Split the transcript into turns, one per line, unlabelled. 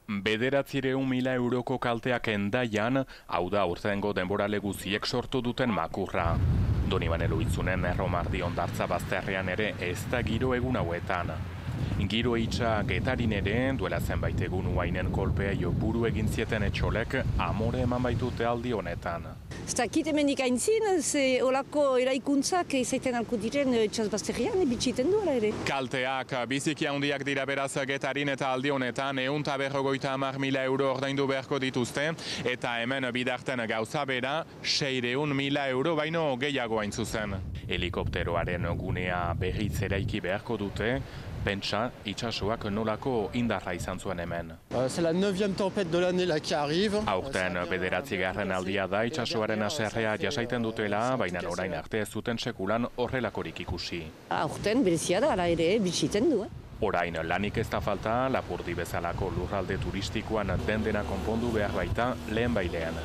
900.000 euroko kalteak Hendaian, hau da aurtengo denborale guziek sortu duten makurra. Donibane Luitzunen Erromardi hondartza bazterrean ere ez da giro egun hauetan. Giro itxa Getarin ere, duela zenbait egun uainen kolpea buru egin zieten etxolek, amore eman baitute aldi honetan.
Ez dakit hemendik aintzin, ze olako eraikuntzak izaiten alko diren txas bazterrean, bitxiten duela ere.
Kalteak biziki handiak dira beraz Getarin eta aldi honetan, 150.000 euro ordaindu beharko dituzte, eta hemen bidarten gauza bera, 600.000 euro baino gehiago hain zuzen. Helikopteroaren gunea berriz eraiki beharko dute, pentsa itsasoak nolako indarra izan zuen hemen.
C'est la 9e tempête de l'année là qui arrive.
Aurten 9. aldia da itsasoaren haserrea jasaiten dutela, baina orain arte ez zuten sekulan horrelakorik ikusi.
Aurten berezia da, ala ere, bitxiten du.
Orain lanik ez da falta, Lapurdi bezalako lurralde turistikoan dendena konpondu behar baita lehen bailean.